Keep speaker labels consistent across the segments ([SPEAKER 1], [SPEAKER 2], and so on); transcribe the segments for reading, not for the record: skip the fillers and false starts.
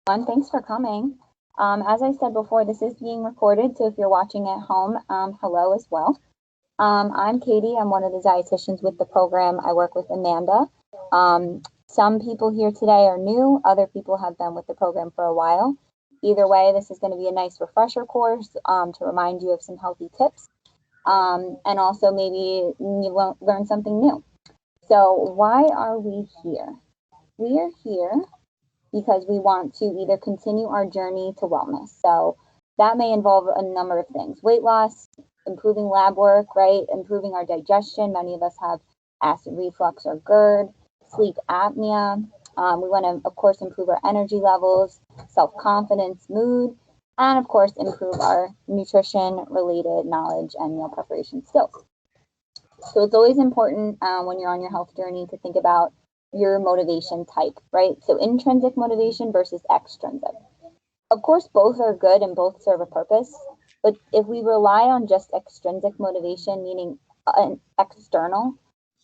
[SPEAKER 1] Thanks for coming. As I said before, this is being recorded, so if you're watching at home, hello as well. I'm Katie. I'm one of the dietitians with the program. I work with Amanda. Some people here today are new. Other people have been with the program for a while. Either way, this is going to be a nice refresher course to remind you of some healthy tips, and also maybe you won't learn something new. So why are we here? We are here because we want to either continue our journey to wellness. So that may involve a number of things: weight loss, improving lab work, right? Improving our digestion. Many of us have acid reflux or GERD, sleep apnea. We want to, of course, improve our energy levels, self confidence, mood, and of course, improve our nutrition related knowledge and meal preparation skills. So it's always important when you're on your health journey to think about your motivation type, right? So intrinsic motivation versus extrinsic. Of course, both are good and both serve a purpose. But if we rely on just extrinsic motivation, meaning an external,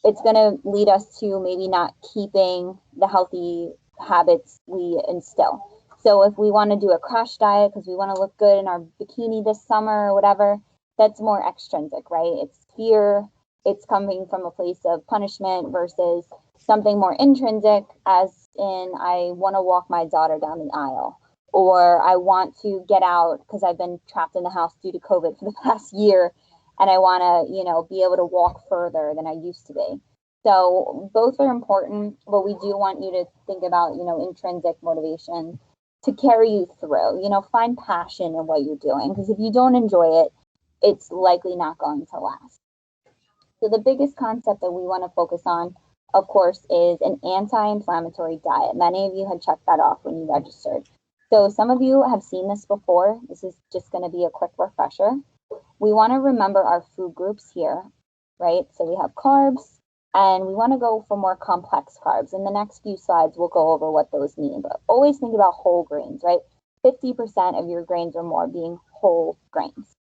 [SPEAKER 1] it's going to lead us to maybe not keeping the healthy habits we instill. So if we want to do a crash diet because we want to look good in our bikini this summer or whatever, that's more extrinsic, right? It's fear. It's coming from a place of punishment versus something more intrinsic, as in I want to walk my daughter down the aisle, or I want to get out because I've been trapped in the house due to COVID for the past year, and I want to, be able to walk further than I used to be. So both are important, but we do want you to think about, intrinsic motivation to carry you through. Find passion in what you're doing, because if you don't enjoy it, it's likely not going to last. So the biggest concept that we want to focus on, of course, is an anti-inflammatory diet. Many of you had checked that off when you registered. So some of you have seen this before. This is just going to be a quick refresher. We want to remember our food groups here, right? So we have carbs, and we want to go for more complex carbs. In the next few slides, we'll go over what those mean. But always think about whole grains, right? 50% of your grains or more being whole grains.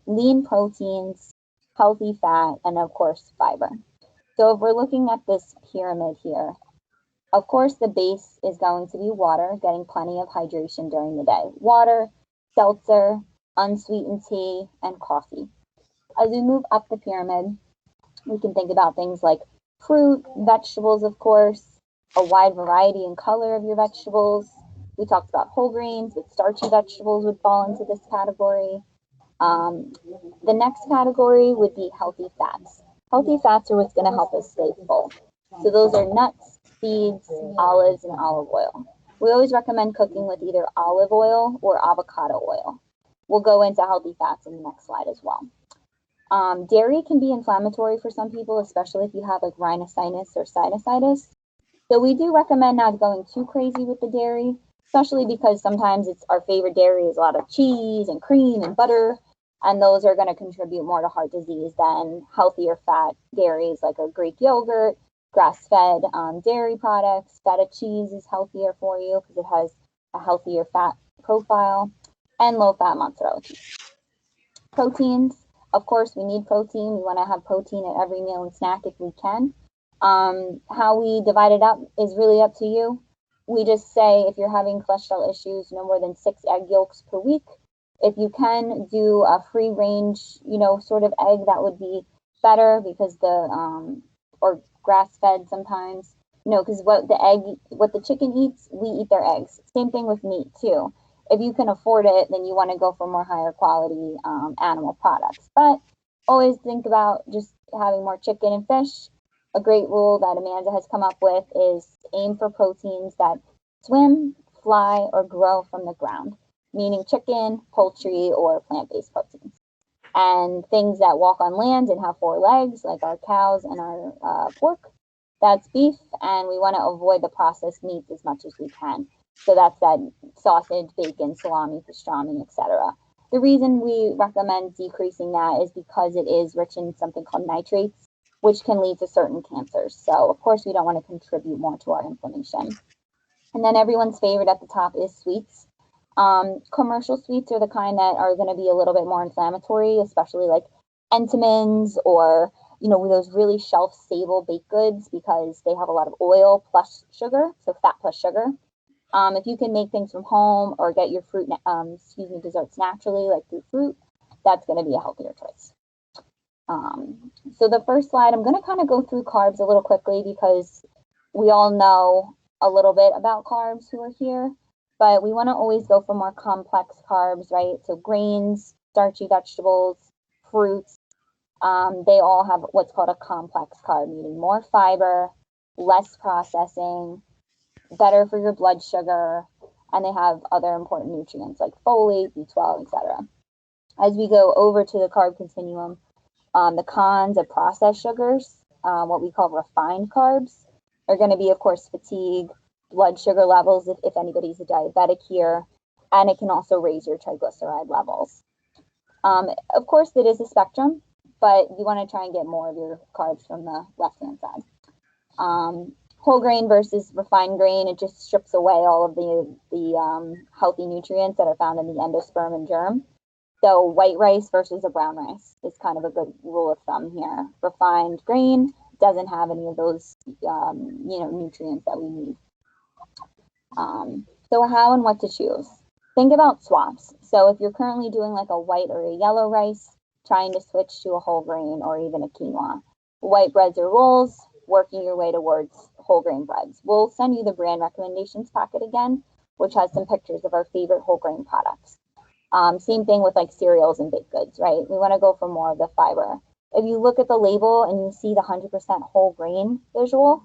[SPEAKER 1] Lean proteins, healthy fat, and of course, fiber. So if we're looking at this pyramid here, of course, the base is going to be water, getting plenty of hydration during the day. Water, seltzer, unsweetened tea, and coffee. As we move up the pyramid, we can think about things like fruit, vegetables, of course, a wide variety and color of your vegetables. We talked about whole grains, but starchy vegetables would fall into this category. The next category would be healthy fats. Healthy fats are what's going to help us stay full. So those are nuts, seeds, olives, and olive oil. We always recommend cooking with either olive oil or avocado oil. We'll go into healthy fats in the next slide as well. Dairy can be inflammatory for some people, especially if you have like rhinosinusitis or sinusitis. So we do recommend not going too crazy with the dairy, especially because sometimes it's our favorite dairy is a lot of cheese and cream and butter, and those are going to contribute more to heart disease than healthier fat dairies like a Greek yogurt, grass-fed dairy products. Feta cheese is healthier for you because it has a healthier fat profile, and low-fat mozzarella cheese. Proteins, of course, we need protein. We want to have protein at every meal and snack if we can. How we divide it up is really up to you. We just say if you're having cholesterol issues, no more than 6 egg yolks per week. If you can do a free range, sort of egg, that would be better because or grass fed sometimes, because what the chicken eats, we eat their eggs. Same thing with meat too. If you can afford it, then you want to go for more higher quality animal products. But always think about just having more chicken and fish. A great rule that Amanda has come up with is aim for proteins that swim, fly, or grow from the ground, meaning chicken, poultry, or plant-based proteins. And things that walk on land and have 4 legs, like our cows and our pork, that's beef, and we want to avoid the processed meats as much as we can. So that's that sausage, bacon, salami, pastrami, etc. The reason we recommend decreasing that is because it is rich in something called nitrates, which can lead to certain cancers. So of course we don't want to contribute more to our inflammation. And then everyone's favorite at the top is sweets. Commercial sweets are the kind that are going to be a little bit more inflammatory, especially like Entenmann's or those really shelf-stable baked goods, because they have a lot of oil plus sugar, so fat plus sugar. If you can make things from home or get your fruit, desserts naturally, like through fruit, that's going to be a healthier choice. So the first slide, I'm going to kind of go through carbs a little quickly because we all know a little bit about carbs who are here, but we want to always go for more complex carbs, right? So grains, starchy vegetables, fruits, they all have what's called a complex carb, meaning more fiber, less processing, better for your blood sugar, and they have other important nutrients like folate, B12, etc. As we go over to the carb continuum, the cons of processed sugars, what we call refined carbs, are going to be, of course, fatigue, blood sugar levels, if anybody's a diabetic here, and it can also raise your triglyceride levels. Of course, it is a spectrum, but you want to try and get more of your carbs from the left-hand side. Whole grain versus refined grain, it just strips away all of the healthy nutrients that are found in the endosperm and germ. So white rice versus a brown rice is kind of a good rule of thumb here. Refined grain doesn't have any of those, nutrients that we need. So how and what to choose? Think about swaps. So if you're currently doing like a white or a yellow rice, trying to switch to a whole grain or even a quinoa. White breads or rolls, working your way towards whole grain breads. We'll send you the brand recommendations packet again, which has some pictures of our favorite whole grain products. Same thing with like cereals and baked goods, right? We want to go for more of the fiber. If you look at the label and you see the 100% whole grain visual,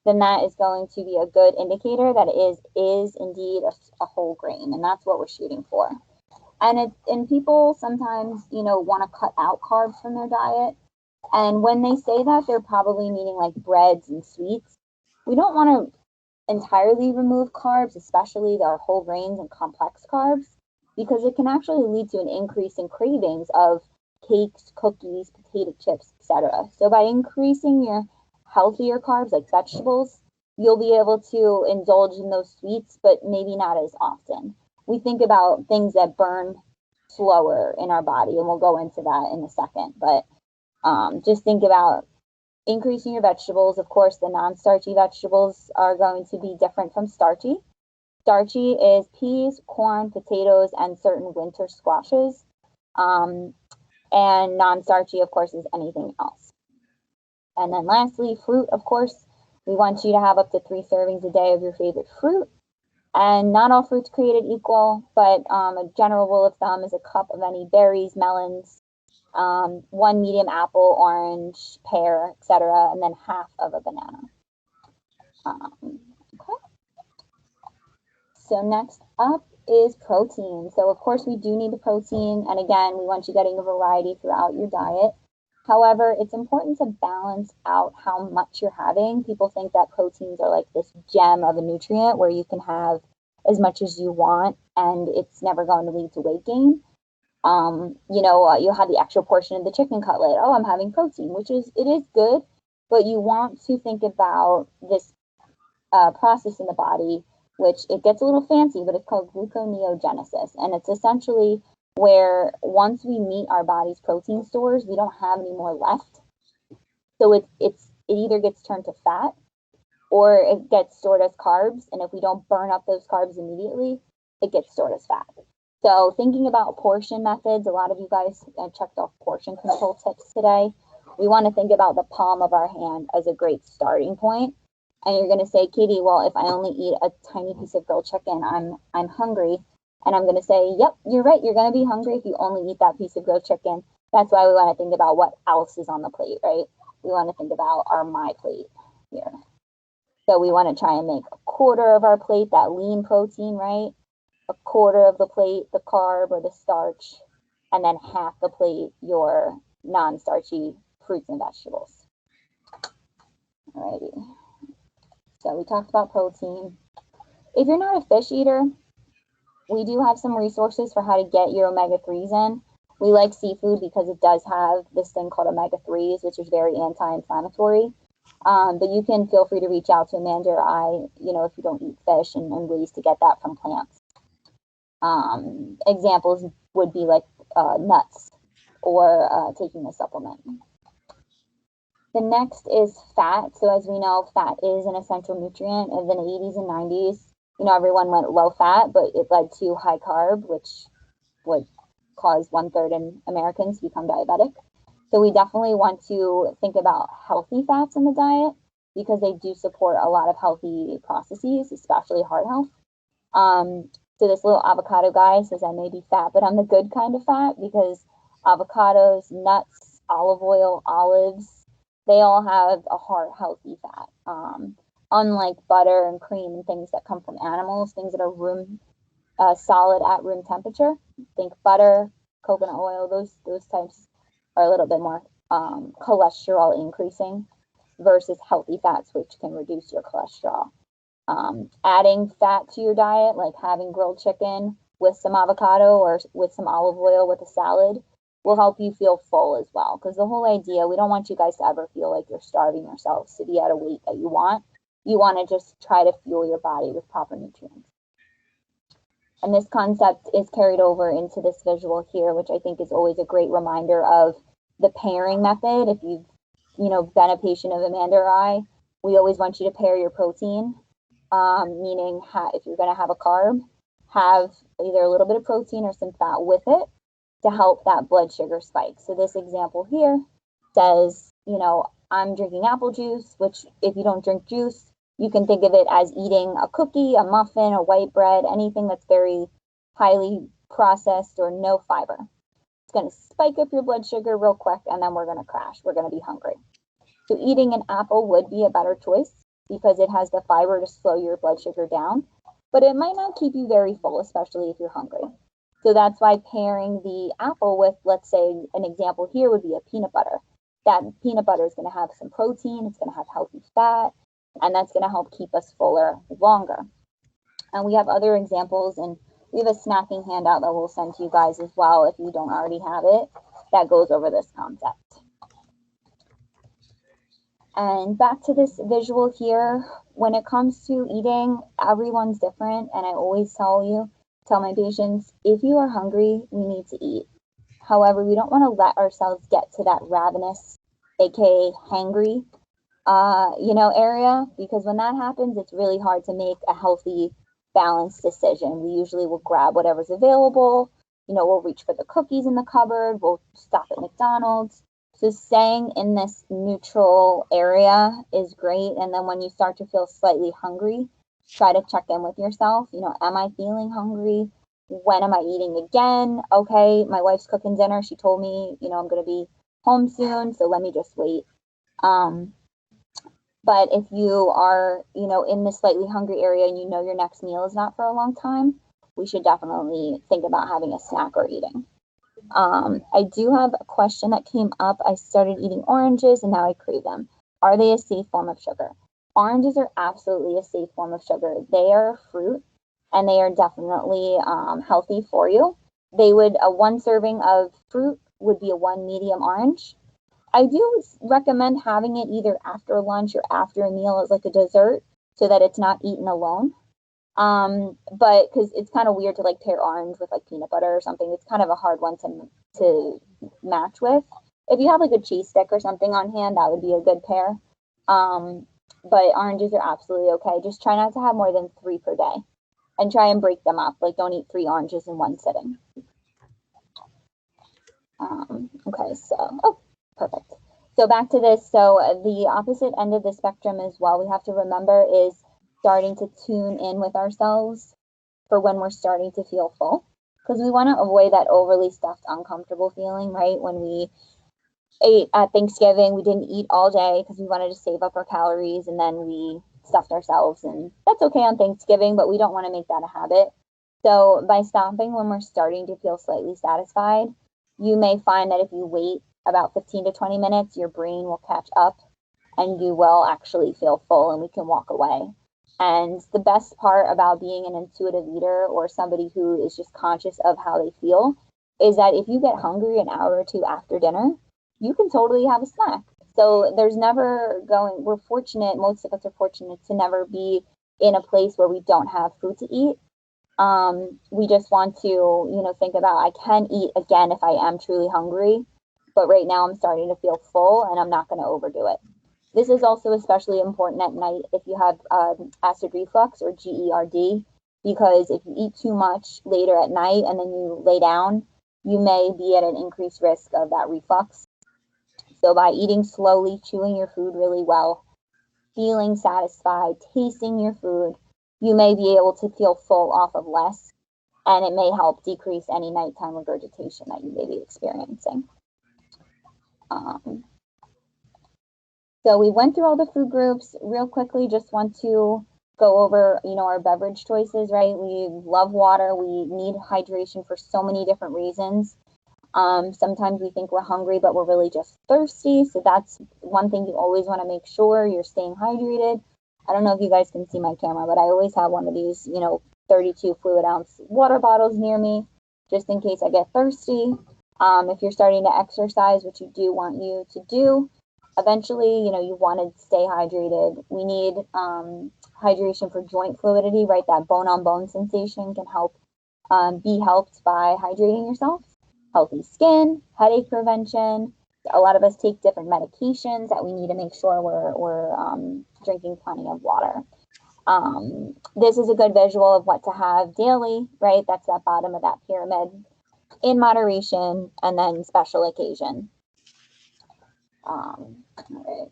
[SPEAKER 1] then that is going to be a good indicator that it is indeed a whole grain, and that's what we're shooting for. And people sometimes, want to cut out carbs from their diet. And when they say that, they're probably meaning like breads and sweets. We don't want to entirely remove carbs, especially our whole grains and complex carbs, because it can actually lead to an increase in cravings of cakes, cookies, potato chips, etc. So by increasing your healthier carbs like vegetables, you'll be able to indulge in those sweets, but maybe not as often. We think about things that burn slower in our body, and we'll go into that in a second. But just think about increasing your vegetables. Of course, the non-starchy vegetables are going to be different from starchy. Starchy is peas, corn, potatoes, and certain winter squashes. And non-starchy, of course, is anything else. And then lastly, fruit, of course. We want you to have up to 3 servings a day of your favorite fruit. And not all fruits created equal, but a general rule of thumb is a cup of any berries, melons, 1 medium apple, orange, pear, etc., and then half of a banana. Okay. So next up is protein. So of course we do need the protein, and again, we want you getting a variety throughout your diet. However, it's important to balance out how much you're having. People think that proteins are like this gem of a nutrient where you can have as much as you want and it's never going to lead to weight gain. You'll have the extra portion of the chicken cutlet. Oh, I'm having protein, it is good, but you want to think about this process in the body, which it gets a little fancy, but it's called gluconeogenesis. And it's essentially where once we meet our body's protein stores, we don't have any more left. So it either gets turned to fat or it gets stored as carbs. And if we don't burn up those carbs immediately, it gets stored as fat. So thinking about portion methods, a lot of you guys checked off portion control tips today. We want to think about the palm of our hand as a great starting point. And you're going to say, Katie, well, if I only eat a tiny piece of grilled chicken, I'm hungry. And I'm going to say, yep, you're right. You're going to be hungry if you only eat that piece of grilled chicken. That's why we want to think about what else is on the plate, right? We want to think about our my plate here. So we want to try and make a quarter of our plate that lean protein, right? A quarter of the plate, the carb or the starch, and then half the plate, your non-starchy fruits and vegetables. Alrighty. So we talked about protein. If you're not a fish eater, we do have some resources for how to get your omega-3s in. We like seafood because it does have this thing called omega-3s, which is very anti-inflammatory. But you can feel free to reach out to Amanda or I, if you don't eat fish and ways to get that from plants. Examples would be like nuts or taking a supplement. The next is fat. So as we know, fat is an essential nutrient. In the 80s and 90s, everyone went low fat, but it led to high carb, which would cause 1/3 in Americans to become diabetic. So we definitely want to think about healthy fats in the diet because they do support a lot of healthy processes, especially heart health. So this little avocado guy says I may be fat, but I'm the good kind of fat because avocados, nuts, olive oil, olives, they all have a heart healthy fat. Unlike butter and cream and things that come from animals, things that are solid at room temperature. Think butter, coconut oil, those types are a little bit more cholesterol increasing versus healthy fats, which can reduce your cholesterol. Adding fat to your diet, like having grilled chicken with some avocado or with some olive oil with a salad, will help you feel full as well. Because the whole idea, we don't want you guys to ever feel like you're starving yourselves to be at a weight that you want. You want to just try to fuel your body with proper nutrients. And this concept is carried over into this visual here, which I think is always a great reminder of the pairing method. If you've, been a patient of Amanda or I, we always want you to pair your protein, meaning if you're going to have a carb, have either a little bit of protein or some fat with it to help that blood sugar spike. So this example here says, I'm drinking apple juice, which if you don't drink juice, you can think of it as eating a cookie, a muffin, a white bread, anything that's very highly processed or no fiber. It's going to spike up your blood sugar real quick, and then we're going to crash. We're going to be hungry. So eating an apple would be a better choice because it has the fiber to slow your blood sugar down, but it might not keep you very full, especially if you're hungry. So that's why pairing the apple with, let's say, an example here would be a peanut butter. That peanut butter is going to have some protein, it's going to have healthy fat, and that's going to help keep us fuller longer. And we have other examples, and we have a snacking handout that we'll send to you guys as well if you don't already have it, that goes over this concept. And back to this visual here, when it comes to eating, everyone's different, and I always tell my patients, if you are hungry, we need to eat. However, we don't want to let ourselves get to that ravenous, aka hangry, area, because when that happens, it's really hard to make a healthy, balanced decision. We usually will grab whatever's available, we'll reach for the cookies in the cupboard, we'll stop at McDonald's. So staying in this neutral area is great. And then when you start to feel slightly hungry, try to check in with yourself. Am I feeling hungry? When am I eating again? Okay, my wife's cooking dinner. She told me, I'm going to be home soon, so let me just wait. But if you are, in this slightly hungry area and your next meal is not for a long time, we should definitely think about having a snack or eating. I do have a question that came up. I started eating oranges and now I crave them. Are they a safe form of sugar? Oranges are absolutely a safe form of sugar. They are a fruit and they are definitely healthy for you. One serving of fruit would be a 1 medium orange. I do recommend having it either after lunch or after a meal as like a dessert so that it's not eaten alone. But because it's kind of weird to like pair orange with like peanut butter or something. It's kind of a hard one to match with. If you have like a cheese stick or something on hand, that would be a good pair. But oranges are absolutely okay. Just try not to have more than 3 per day and try and break them up. Like don't eat 3 oranges in one sitting. Okay, so, perfect. So back to this. So the opposite end of the spectrum as well, we have to remember is starting to tune in with ourselves for when we're starting to feel full, because we want to avoid that overly stuffed, uncomfortable feeling, right? When we ate at Thanksgiving, we didn't eat all day because we wanted to save up our calories and then we stuffed ourselves, and that's okay on Thanksgiving, but we don't want to make that a habit. So by stopping when we're starting to feel slightly satisfied, you may find that if you wait about 15 to 20 minutes, your brain will catch up and you will actually feel full and we can walk away. And the best part about being an intuitive eater or somebody who is just conscious of how they feel is that if you get hungry an hour or two after dinner, you can totally have a snack. So there's never we're fortunate, most of us are fortunate to never be in a place where we don't have food to eat. We just want to, think about, I can eat again if I am truly hungry, but right now I'm starting to feel full and I'm not going to overdo it. This is also especially important at night if you have acid reflux or GERD, because if you eat too much later at night and then you lay down, you may be at an increased risk of that reflux. So by eating slowly, chewing your food really well, feeling satisfied, tasting your food, you may be able to feel full off of less, and it may help decrease any nighttime regurgitation that you may be experiencing. So we went through all the food groups real quickly. Just want to go over, our beverage choices, right? We love water. We need hydration for so many different reasons. Sometimes we think we're hungry, but we're really just thirsty. So that's one thing you always want to make sure you're staying hydrated. I don't know if you guys can see my camera, but I always have one of these, 32 fluid ounce water bottles near me, just in case I get thirsty. If you're starting to exercise, which you do want you to do, eventually, you want to stay hydrated. We need hydration for joint fluidity, right? That bone-on-bone sensation can help be helped by hydrating yourself. Healthy skin, headache prevention. A lot of us take different medications that we need to make sure we're drinking plenty of water. This is a good visual of what to have daily, right? That's that bottom of that pyramid. In moderation, and then special occasion. All right.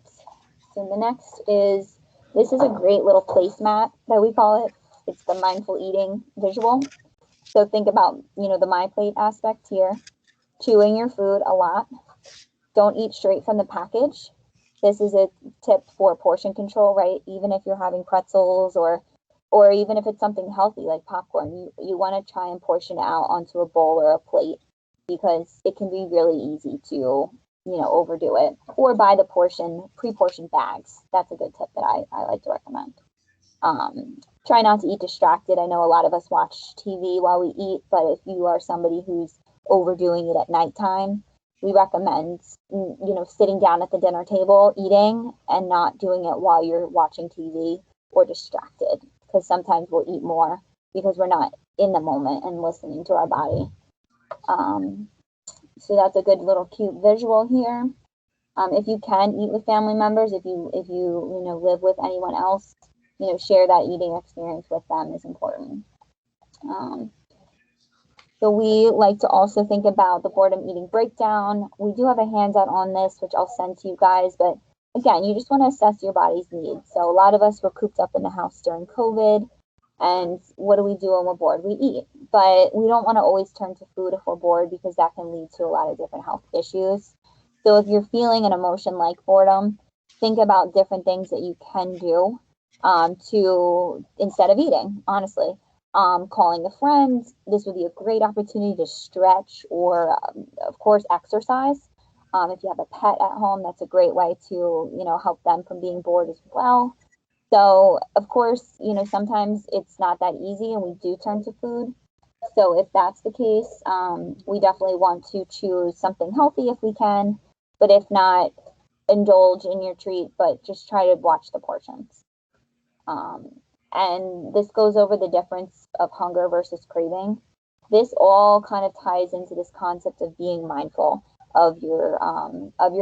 [SPEAKER 1] So the next is, this is a great little placemat that we call it. It's the mindful eating visual. So think about, the my plate aspect here. Chewing your food a lot. Don't eat straight from the package. This is a tip for portion control, right? Even if you're having pretzels or even if it's something healthy like popcorn, you want to try and portion it out onto a bowl or a plate, because it can be really easy to, overdo it. Or buy the pre-portioned bags. That's a good tip that I like to recommend. Try not to eat distracted. I know a lot of us watch TV while we eat, but if you are somebody who's overdoing it at nighttime, we recommend, sitting down at the dinner table, eating, and not doing it while you're watching TV or distracted, because sometimes we'll eat more because we're not in the moment and listening to our body. So that's a good little cute visual here. If you can eat with family members, if you live with anyone else, share that eating experience with them is important. So we like to also think about the boredom eating breakdown. We do have a handout on this, which I'll send to you guys, but again, you just want to assess your body's needs. So a lot of us were cooped up in the house during COVID, and what do we do when we're bored? We eat, but we don't want to always turn to food if we're bored, because that can lead to a lot of different health issues. So if you're feeling an emotion like boredom, think about different things that you can do to, instead of eating, honestly. Calling a friend, this would be a great opportunity to stretch or, of course, exercise. If you have a pet at home, that's a great way to, help them from being bored as well. So, of course, sometimes it's not that easy and we do turn to food. So if that's the case, we definitely want to choose something healthy if we can, but if not, indulge in your treat, but just try to watch the portions. And this goes over the difference of hunger versus craving. This all kind of ties into this concept of being mindful of your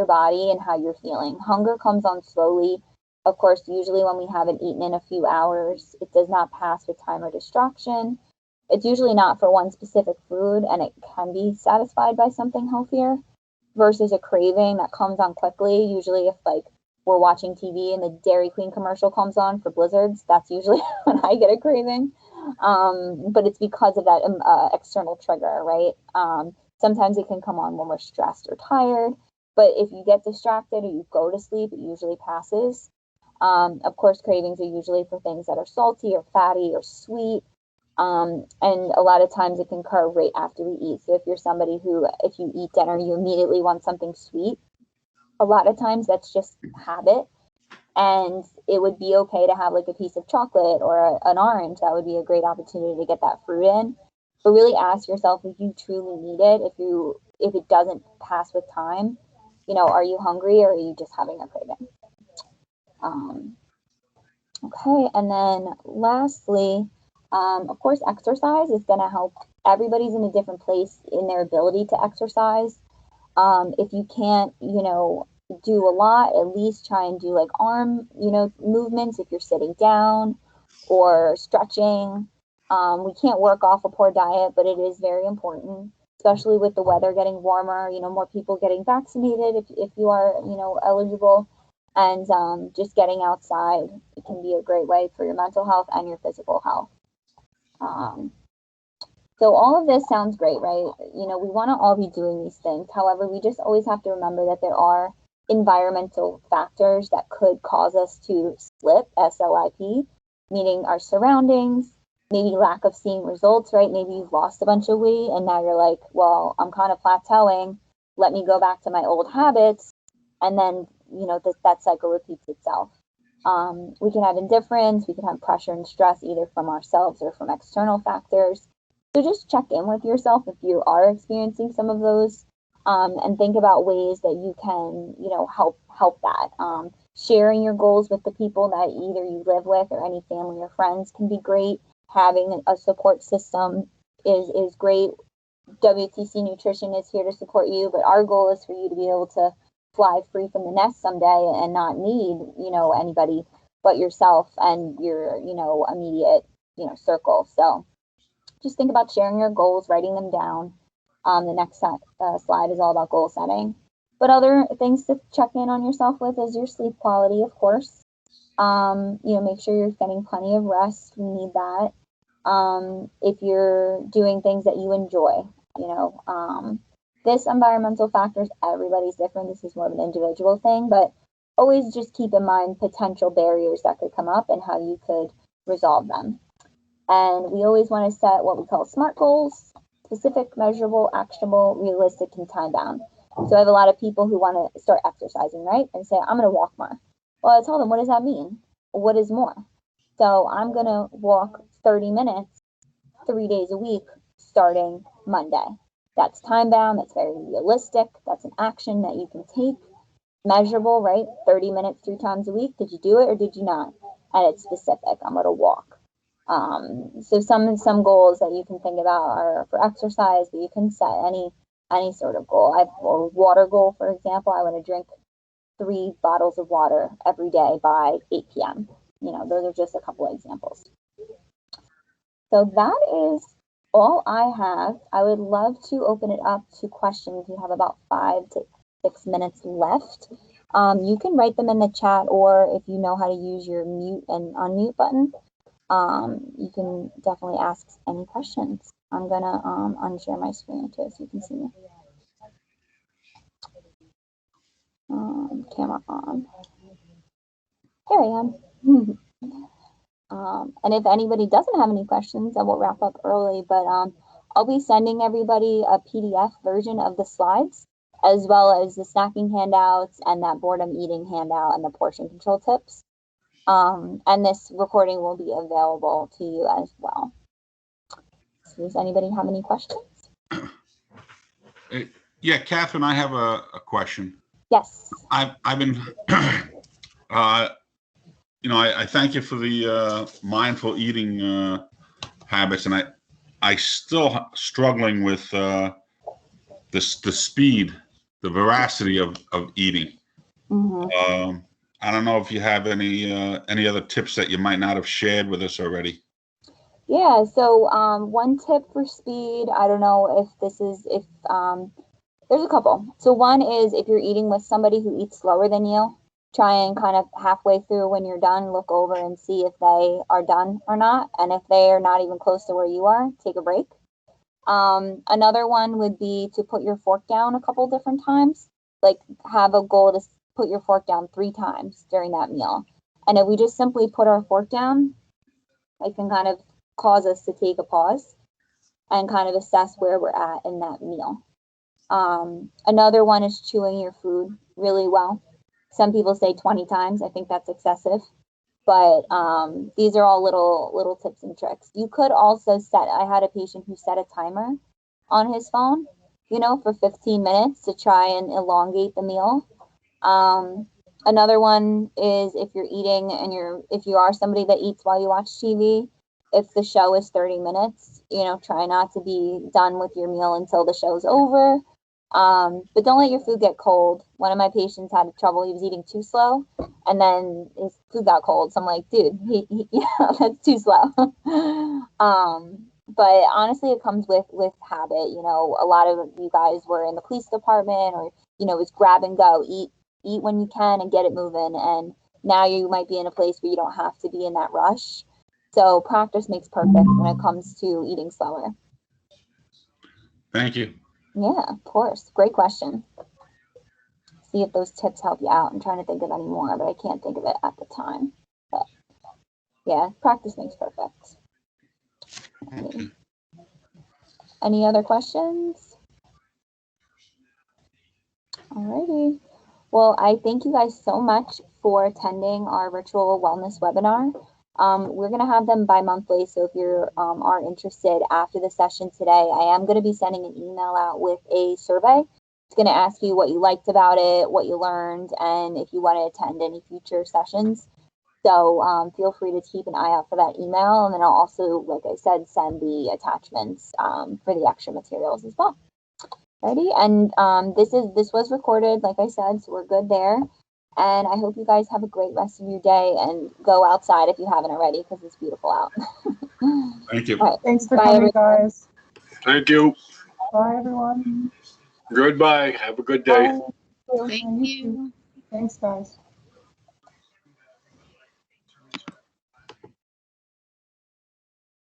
[SPEAKER 1] body and how you're feeling. Hunger comes on slowly. Of course, usually when we haven't eaten in a few hours, it does not pass with time or distraction. It's usually not for one specific food, and it can be satisfied by something healthier, versus a craving that comes on quickly. Usually if we're watching TV and the Dairy Queen commercial comes on for blizzards, that's usually when I get a craving. But it's because of that external trigger, right? Sometimes it can come on when we're stressed or tired, but if you get distracted or you go to sleep, it usually passes. Of course, cravings are usually for things that are salty or fatty or sweet. And a lot of times it can occur right after we eat. So if you're somebody who, if you eat dinner, you immediately want something sweet, a lot of times that's just habit, and it would be okay to have like a piece of chocolate or an orange. That would be a great opportunity to get that fruit in, but really ask yourself if you truly need it. If it doesn't pass with time, are you hungry or are you just having a craving? Okay, and then lastly, of course, exercise is going to help. Everybody's in a different place in their ability to exercise. If you can't, do a lot, at least try and do like arm, movements if you're sitting down or stretching. We can't work off a poor diet, but it is very important, especially with the weather getting warmer, more people getting vaccinated if you are, eligible. And just getting outside, it can be a great way for your mental health and your physical health. So all of this sounds great, right? We want to all be doing these things. However, we just always have to remember that there are environmental factors that could cause us to slip, SLIP, meaning our surroundings, maybe lack of seeing results, right? Maybe you've lost a bunch of weight and now you're like, well, I'm kind of plateauing. Let me go back to my old habits. And then, that cycle repeats itself. We can have indifference, we can have pressure and stress either from ourselves or from external factors. So just check in with yourself if you are experiencing some of those, and think about ways that you can, help that. Sharing your goals with the people that either you live with or any family or friends can be great. Having a support system is great. WTC Nutrition is here to support you, but our goal is for you to be able to fly free from the nest someday and not need, anybody but yourself and your, immediate, circle. So just think about sharing your goals, writing them down. The next slide is all about goal setting. But other things to check in on yourself with is your sleep quality, of course. Make sure you're getting plenty of rest. We need that. If you're doing things that you enjoy, this environmental factors, everybody's different. This is more of an individual thing, but always just keep in mind potential barriers that could come up and how you could resolve them. And we always want to set what we call SMART goals: specific, measurable, actionable, realistic, and time bound. So I have a lot of people who want to start exercising, right? And say, I'm going to walk more. Well, I tell them, what does that mean? What is more? So I'm going to walk 30 minutes, 3 days a week, starting Monday. That's time bound. That's very realistic. That's an action that you can take. Measurable, right? 30 minutes, 3 times a week. Did you do it or did you not? And it's specific. I'm going to walk. So some goals that you can think about are for exercise, but you can set any sort of goal. I have a water goal, for example. I want to drink 3 bottles of water every day by 8 p.m. Those are just a couple of examples. So that is all I have. I would love to open it up to questions. We have about 5 to 6 minutes left. You can write them in the chat, or if you know how to use your mute and unmute button, you can definitely ask any questions. I'm gonna unshare my screen too so you can see me. Camera on. Here I am. And if anybody doesn't have any questions, I will wrap up early, but I'll be sending everybody a PDF version of the slides, as well as the snacking handouts and that boredom eating handout and the portion control tips. And this recording will be available to you as well. So does anybody have any questions?
[SPEAKER 2] Yeah, Catherine, I have a question.
[SPEAKER 1] Yes.
[SPEAKER 2] I've been, I thank you for the mindful eating habits, and I still struggling with the speed, the veracity of eating. Mm-hmm. I don't know if you have any other tips that you might not have shared with us already.
[SPEAKER 1] Yeah, so one tip for speed, I don't know if this is, there's a couple. So one is if you're eating with somebody who eats slower than you, try and kind of halfway through when you're done, look over and see if they are done or not. And if they are not even close to where you are, take a break. Another one would be to put your fork down a couple different times, like have a goal to put your fork down 3 times during that meal. And if we just simply put our fork down, it can kind of cause us to take a pause and kind of assess where we're at in that meal. Another one is chewing your food really well. Some people say 20 times. I think that's excessive, but these are all little tips and tricks. You could also I had a patient who set a timer on his phone, for 15 minutes to try and elongate the meal. Another one is if you're eating and if you are somebody that eats while you watch TV, if the show is 30 minutes, try not to be done with your meal until the show's over. But don't let your food get cold. One of my patients had trouble. He was eating too slow, and then his food got cold. So I'm like, dude, yeah, that's too slow. But honestly, it comes with habit. You know, a lot of you guys were in the police department, or it's grab and go, eat when you can, and get it moving. And now you might be in a place where you don't have to be in that rush. So practice makes perfect when it comes to eating slower.
[SPEAKER 2] Thank you.
[SPEAKER 1] Yeah, of course. Great question. See if those tips help you out. I'm trying to think of any more, but I can't think of it at the time. But yeah, practice makes perfect.
[SPEAKER 2] Okay.
[SPEAKER 1] Any other questions? Alrighty. Well, I thank you guys so much for attending our virtual wellness webinar. We're going to have them bi-monthly, so if you are interested after the session today, I am going to be sending an email out with a survey. It's going to ask you what you liked about it, what you learned, and if you want to attend any future sessions. So feel free to keep an eye out for that email, and then I'll also, like I said, send the attachments for the extra materials as well. Ready? And this was recorded, like I said, so we're good there. And I hope you guys have a great rest of your day, and go outside if you haven't already, because it's beautiful out.
[SPEAKER 2] Thank you.
[SPEAKER 1] All right.
[SPEAKER 3] Thanks for
[SPEAKER 1] Bye,
[SPEAKER 3] coming,
[SPEAKER 1] everyone.
[SPEAKER 3] guys.
[SPEAKER 4] Thank you.
[SPEAKER 3] Bye, everyone.
[SPEAKER 4] Goodbye. Have a good day.
[SPEAKER 3] Bye.
[SPEAKER 5] Thank you.
[SPEAKER 3] Thanks, guys.